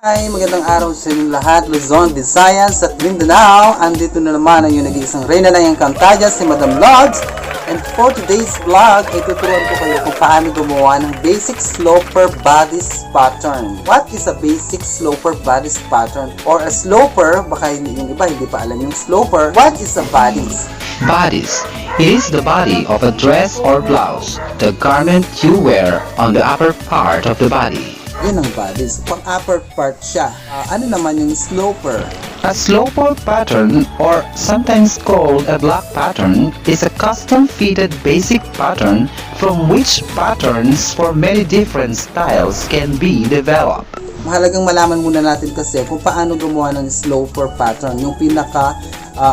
Hi, magandang araw sa inyong lahat, Luzon, Visayas at Mindanao. Andito na naman ang yung nag-iisang reyna ng Encantadia, si Madam LODS. And for today's vlog, ay tuturuan ko kayo kung paano gumawa ng basic sloper bodice pattern. What is a basic sloper bodice pattern? Or a sloper, baka yung iba hindi pa alam yung sloper. What is a bodice? Bodice. It is the body of a dress or blouse, the garment you wear on the upper part of the body. Yun ang bodice. Pang upper part siya. Ano naman yung sloper? A sloper pattern, or sometimes called a block pattern, is a custom-fitted basic pattern from which patterns for many different styles can be developed. Mahalagang malaman muna natin kasi kung paano gumawa ng sloper pattern, yung pinaka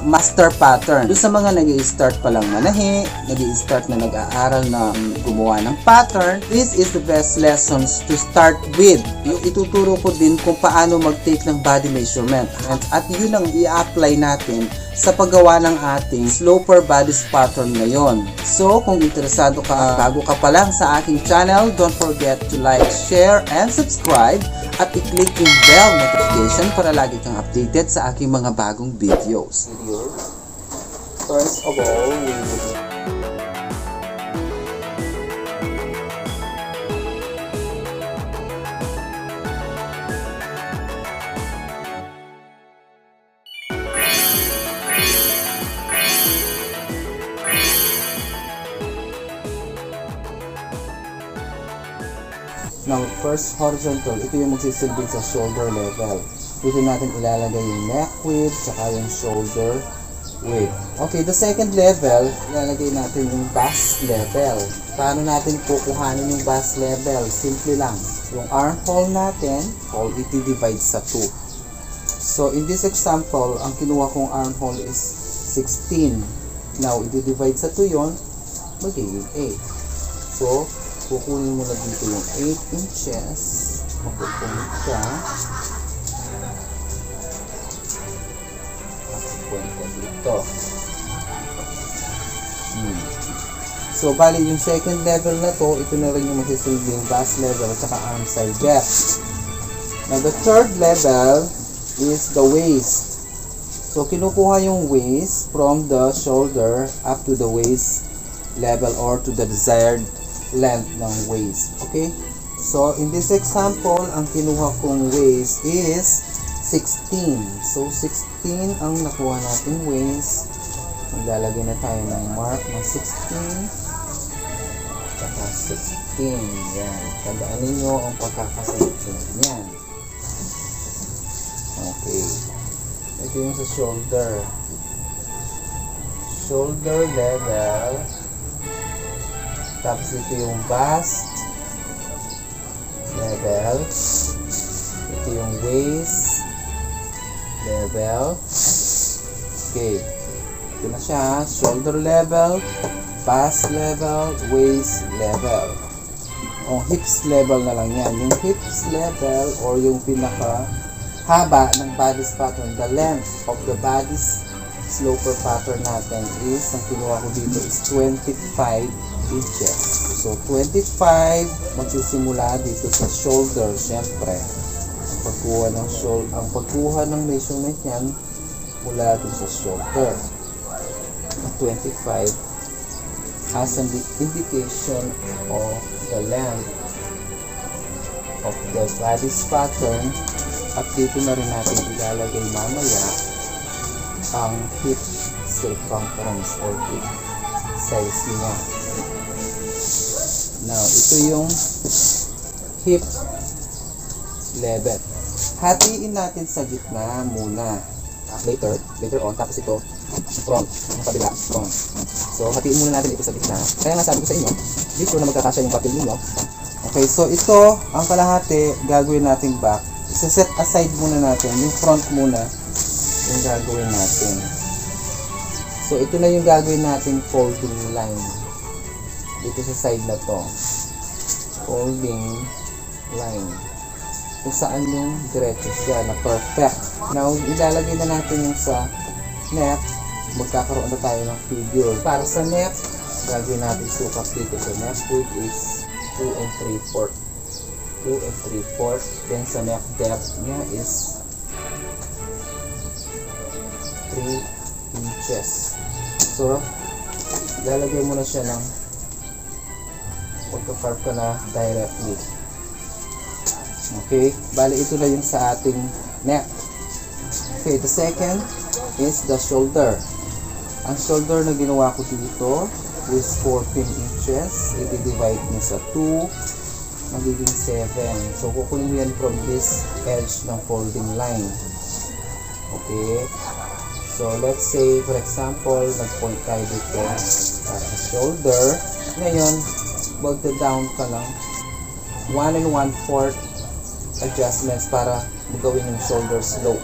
master pattern. Doon sa mga nag-i-start pa lang manahi, nag-i-start na nag-aaral na gumawa ng pattern, this is the best lessons to start with. Yung ituturo ko din kung paano mag-take ng body measurement. At yun ang i-apply natin sa paggawa ng ating sloper bodice pattern ngayon. So, kung interesado ka, bago ka pa lang sa aking channel, don't forget to like, share, and subscribe at i-click yung bell notification para lagi kang updated sa aking mga bagong videos. First of all, now, first horizontal, ito yung magsisilbing sa shoulder level. Dito natin ilalagay yung neck width, saka yung shoulder width. Okay, the second level, ilalagay natin yung bust level. Paano natin kukuhanin yung bust level? Simple lang. Yung armhole natin, i-divide sa 2. So, in this example, ang kinuha kong armhole is 16. Now, i-divide sa 2 yon, magiging 8. So, kukunin mo na dito yung 8 inches, mapupunit siya, mapupunta dito. So, bali yung second level na to, ito na rin yung magsisilbing bust level at saka arm side depth. Now, the third level is the waist. So, kinukuha yung waist from the shoulder up to the waist level or to the desired length ng waist. Okay? So, in this example, ang kinuha kong waist is 16. So, 16 ang nakuha natin waist. Maglalagay na tayo ng mark ng 16. Saka 16. Yan. Tandaan ninyo ang pagkakasunod yan. Okay. Ito yung sa shoulder. Shoulder level. Tapos ito yung bust level, ito yung waist level. Okay, ito na siya, shoulder level, bust level, waist level. O hips level na lang yan. Yung hips level or yung pinaka haba ng bodice pattern, the length of the bodice sloper pattern natin is, ang kinuha ko dito is 25 inches. So, 25, magsisimula dito sa shoulder, syempre. Ang pagkuha ng measurement yan, mula dito sa shoulder. 25 as an indication of the length of the bodice pattern. At dito na rin natin ilalagay mamaya ang hip circumference or hip size niya. Now, ito yung hip level. Hatiin natin sa gitna muna. Later on. Tapos ito, front. Yung kabila, front. So, hatiin muna natin ito sa gitna. Kaya nga sabi ko sa inyo, be sure na magkakasya yung papel ninyo. Okay, so ito, ang kalahati, gagawin natin back. Set aside muna natin. Yung front muna, yung gagawin natin. So, ito na yung gagawin nating folding line. Dito sa side na to, folding line, kung saan yung diretso siya na perfect. Now, ilalagay na natin yung sa neck. Magkakaroon na tayo ng figure. Para sa neck, gagawin natin sukat dito sa neck width is 2 3/4 2 and 3/4. Then sa neck depth niya is 3 inches. So, lalagay mo na siya ng magka-carve ka na directly. Okay, bali ito na yung sa ating neck. Okay, the second is the shoulder. Ang shoulder na ginawa ko dito is 14 inches. I-divide mo sa 2, magiging 7. So, kukunin mo yan from this edge ng folding line. Okay, so let's say for example, nag-point tayo dito para shoulder. Ngayon, magda-down ka lang 1 1/4 adjustments para magawin yung shoulder slope.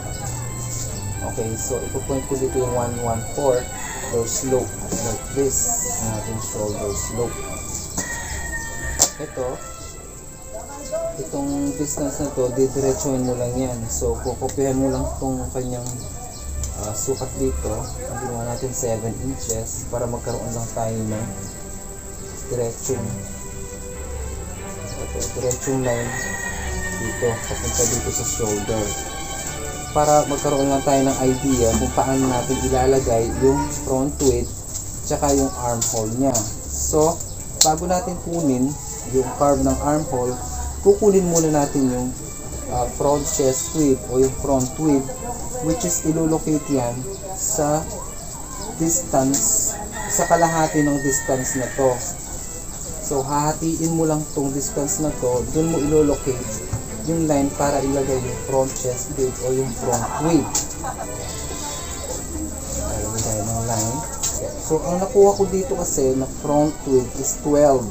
Okay, so ipo-point ko dito yung 1 1/4 or slope like this, natin shoulder slope. Itong distance na to, didiretsuhin mo lang yan. So kukopyahan mo lang itong kanyang sukat dito. Ang ginawa natin 7 inches para magkaroon lang tayo ng diretsong line dito, papunta dito sa shoulder, para magkaroon lang tayo ng idea kung paano natin ilalagay yung front width tsaka yung armhole niya. So, bago natin kunin yung carve ng armhole, kukunin muna natin yung front chest width o yung front width, which is ilolocate yan sa distance, sa kalahati ng distance na to. So, hahatiin mo lang tong distance na to, dun mo ilolocate yung line para ilagay yung front chest width o yung front width. Ilagay tayo ng line. So, ang nakuha ko dito kasi na front width is 12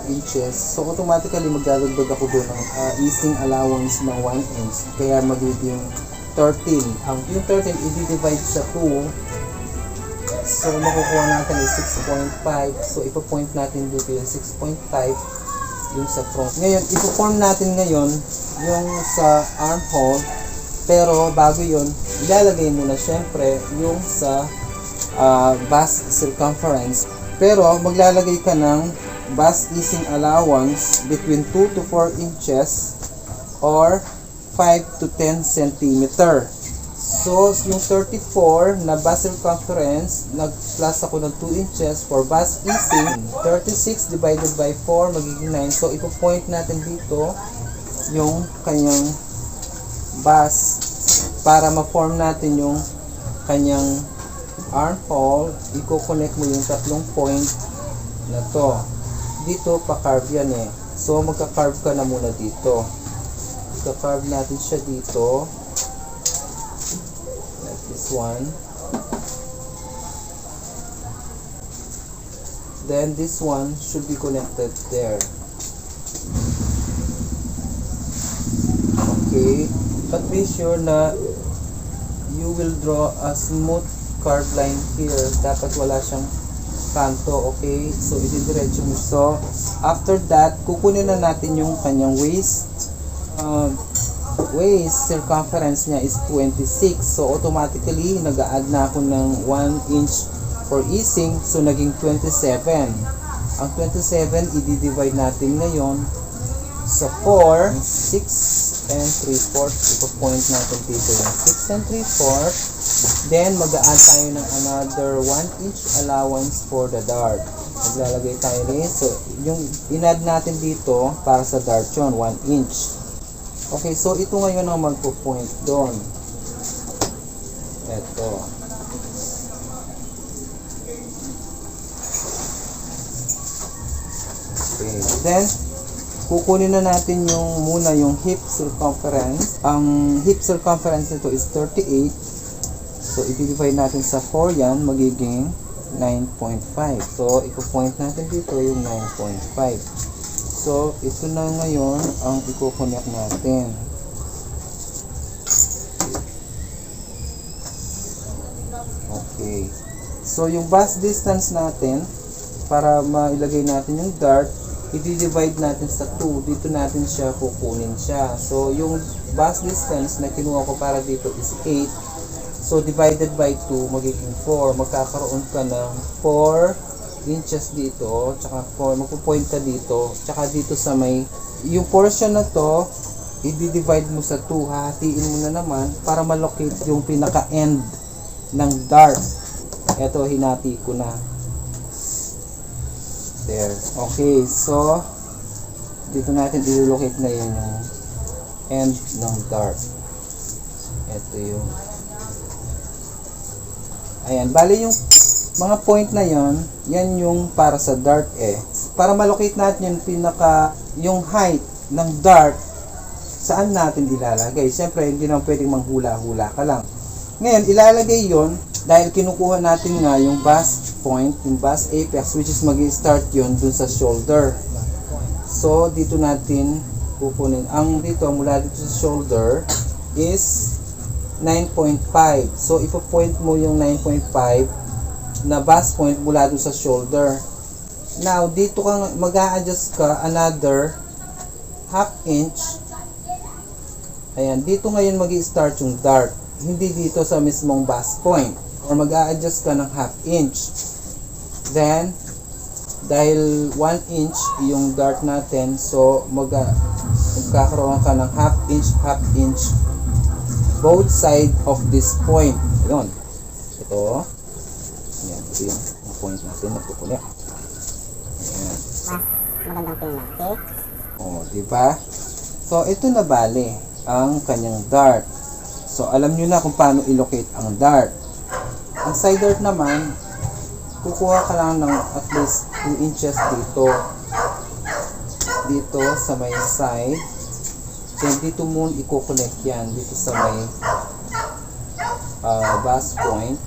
inches. So, automatically magdadagdag ako doon ng easing allowance ng 1 inch. Kaya magiging 13. Yung 13, i-divide sa 2. So, makukuha natin is 6.5. So, ipo-point natin dito yung 6.5 yung sa front. Ngayon, ipo-form natin ngayon yung sa armhole. Pero, bago yun, ilalagay mo na syempre yung sa bust circumference. Pero, maglalagay ka ng bust easing allowance between 2 to 4 inches or 5 to 10 centimeter. So, yung 34 na bust circumference, nag-plus ako ng 2 inches for bust easing. 36 divided by 4, magiging 9. So, ipo-point natin dito yung kanyang bust para ma-form natin yung kanyang armhole. I-connect mo yung tatlong point na to. Dito, pa-carve yan eh. So, magka-carve ka na muna dito. Magka-carve natin siya dito. This one, then this one should be connected there. Okay, but be sure na you will draw a smooth curved line here. Dapat wala siyang kanto. Okay, so ididiretso mo. So after that, kukunin na natin yung kanyang waist. Waist circumference niya is 26. So, automatically, nag-a-add na ako ng 1 inch for easing. So, naging 27. Ang 27, i-divide natin ngayon sa 4, 6 and 3/4. Ipo-point natin dito yung 6 and 3/4. Then, mag-a-add tayo ng another 1 inch allowance for the dart. Maglalagay tayo rin. So, yung in-add natin dito para sa dart yun, 1 inch. Okay, so ito ngayon ang magpo-point doon. Ito. Okay, then kukunin na natin yung muna yung hip circumference. Ang hip circumference nito is 38. So, i-divide natin sa 4 yan, magiging 9.5. So, ipo-point natin dito yung 9.5. So, ito na ngayon ang i-connect natin. Okay. So, yung bust distance natin, para mailagay natin yung dart, i-divide natin sa 2. Dito natin siya kukunin siya. So, yung bust distance na kinuha ko para dito is 8. So, divided by 2, magiging 4. Magkakaroon ka ng 4 inches dito, tsaka 4, magpo-point ka dito, tsaka dito sa may yung portion na to, i-divide mo sa 2, hahatiin mo na naman para malocate yung pinaka-end ng dart. Ito, hinati ko na. There. Okay, so, dito natin i-locate ngayon yung end ng dart. Ito yung, ayan, bali yung mga point na yon, yan yung para sa dart eh. Para malocate natin yung height ng dart, saan natin ilalagay? Siyempre, hindi naman pwedeng manghula-hula ka lang. Ngayon, ilalagay yon dahil kinukuha natin nga yung bust point, yung bust apex, which is mag-start yon dun sa shoulder. So, dito natin kukunin. Ang dito, mula dito sa shoulder is 9.5. So, ipo-point mo yung 9.5 na bust point mula dun sa shoulder. Now, dito ka mag-a-adjust ka another half inch. Ayan, dito ngayon mag-i-start yung dart. Hindi dito sa mismong bust point. Or mag-a-adjust ka ng half inch. Then, dahil 1 inch yung dart natin, so magkakaroon ka ng half inch both side of this point. Ayun. Ito. Ayan, ito yung point natin na pupulit. Ayan. Magandang tingnan, okay? O, diba? So, ito na bali ang kanyang dart. So, alam nyo na kung paano i-locate ang dart. Ang side dart naman, kukuha ka lang ng at least 2 inches dito. Dito sa may side. Then, dito mo i-connect yan. Dito sa may bust point.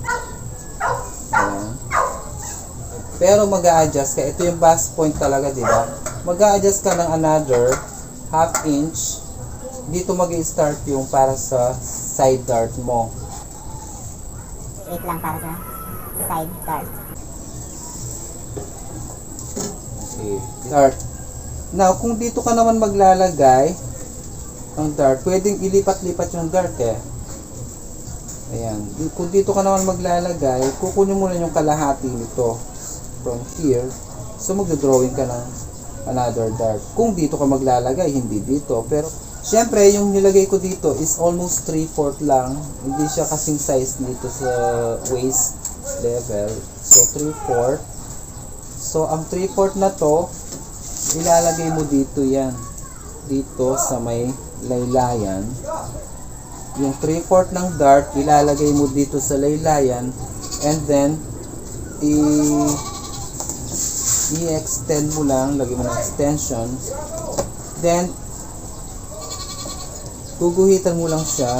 Ayan. Pero mag-a-adjust ka. Ito yung bust point talaga, diba? Mag-a-adjust ka ng another half inch. Dito mag-i-start yung para sa side dart mo. 8 lang para sa side dart. Okay, dart. Now, kung dito ka naman maglalagay ng dart, pwedeng ilipat-lipat yung dart eh. Ayan. Kung dito ka naman maglalagay, kukunin mo lang yung kalahati nito from here. So, magdodrawing ka ng another dart. Kung dito ka maglalagay, hindi dito. Pero, syempre, yung nilagay ko dito is almost 3/4 lang. Hindi siya kasing size dito sa waist level. So, 3/4. So, ang 3/4 na to, ilalagay mo dito yan. Dito sa may laylayan. Yung 3/4 ng dart, ilalagay mo dito sa laylayan. And then, i-extend mo lang. Lagay mo ng extension. Then, guguhitan mo lang siya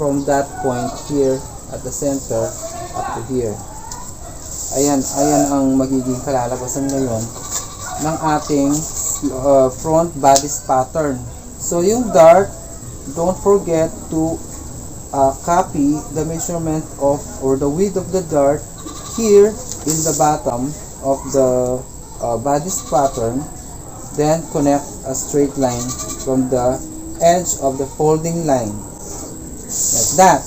from that point here at the center up to here. Ayan ang magiging kalalabasan ngayon ng ating front bodice pattern. So yung dart, don't forget to copy the measurement of or the width of the dart here in the bottom of the bodice pattern. Then connect a straight line from the edge of the folding line like that.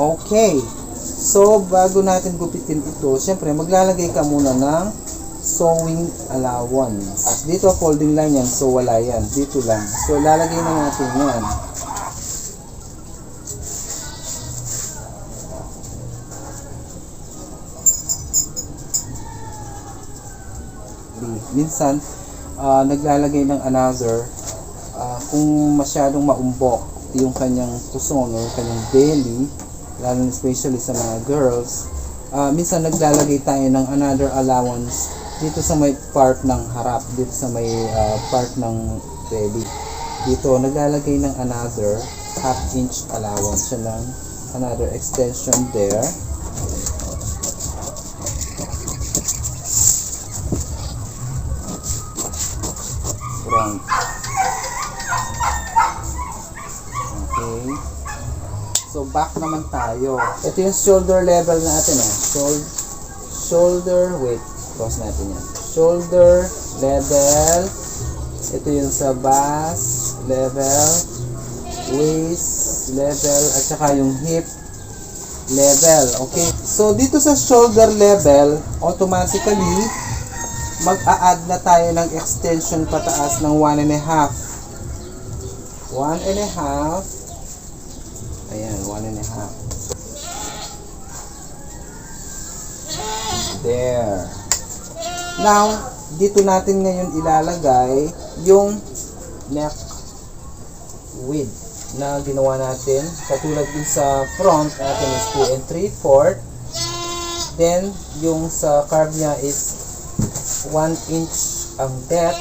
Okay, so bago natin gupitin ito, syempre maglalagay ka muna ng sewing allowance. Dito folding line yan, so wala yan, dito lang. So lalagay na natin yan. Minsan naglalagay ng another kung masyadong maumbok yung kanyang kuson o kanyang belly, lalo especially sa mga girls, minsan naglalagay tayo ng another allowance dito sa may part ng harap, dito sa may part ng belly. Dito naglalagay ng another half inch allowance siya ng another extension there. Front. Okay. So, back naman tayo. Ito yung shoulder level natin eh. Shoulder, wait. Cross natin yan. Shoulder level. Ito yung sa bust level. Waist level. At saka yung hip level. Okay. So, dito sa shoulder level, automatically, mag-a-add na tayo ng extension pataas ng 1.5. 1.5. Ayan, 1.5. There. Now, dito natin ngayon ilalagay yung neck width na ginawa natin. Katulad din sa front natin is 2 and 3/4. Then, yung sa curve niya is 1 inch ang depth.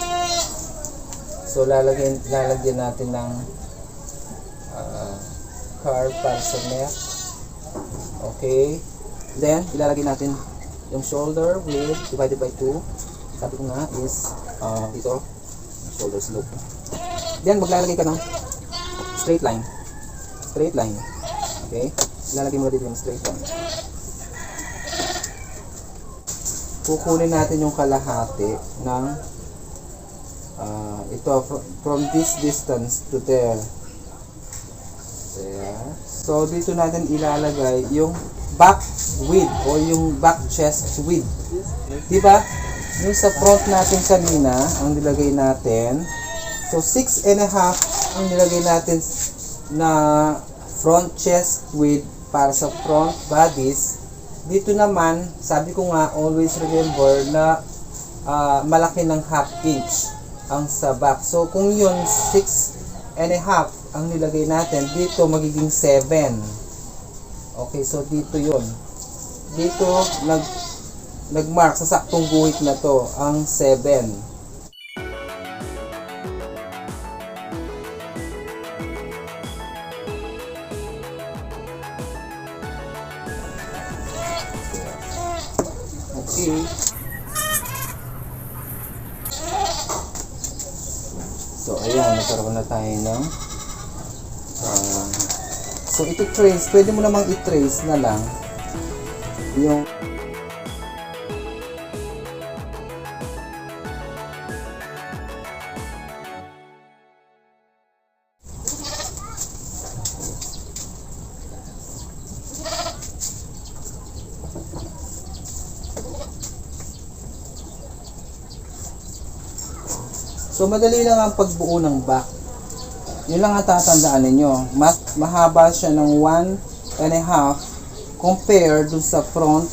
So, lalagyan natin ng curve para sa neck. Okay. Then, ilalagay natin yung shoulder width divided by 2. Sabi ko nga is dito, shoulder slope. Then, maglalagay ka ng straight line. Straight line. Okay. Ilalagay mo dito yung straight line. Kukunin natin yung kalahati ng ito from this distance to there. So dito natin ilalagay yung back width o yung back chest width. Diba? Yung sa front natin kanina ang nilagay natin. So 6.5 ang nilagay natin na front chest width para sa front bodies. Dito naman, sabi ko nga, always remember na malaki ng 1/2 inch ang sa back. So, kung yun 6.5 ang nilagay natin, dito magiging 7. Okay, so dito yun. Dito, nag-mark sa saktong guhit na to, ang 7. Okay. So, ayan, nagkaroon na tayo ng so, iti-trace, pwede mo namang i-trace na lang yung so, madali lang ang pagbuo ng back. Yun lang ang tatandaan ninyo. Mahaba siya ng 1.5 compare dun sa front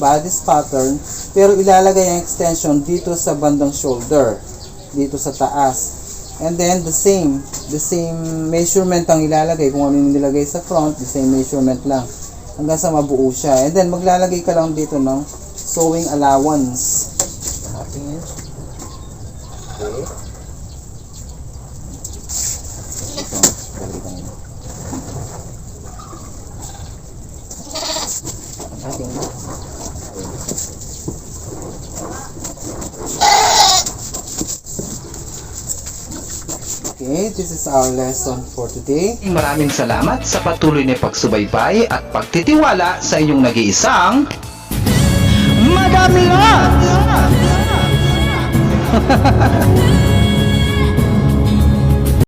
bodice pattern. Pero ilalagay ang extension dito sa bandang shoulder. Dito sa taas. And then, the same measurement ang ilalagay. Kung ano yung nilagay sa front, the same measurement lang. Hanggang sa mabuo siya. And then, maglalagay ka lang dito ng sewing allowance. Okay. Okay, this is our lesson for today. Maraming salamat sa patuloy na pagsubaybay at pagtitiwala sa inyong nag-iisang Madam Lods!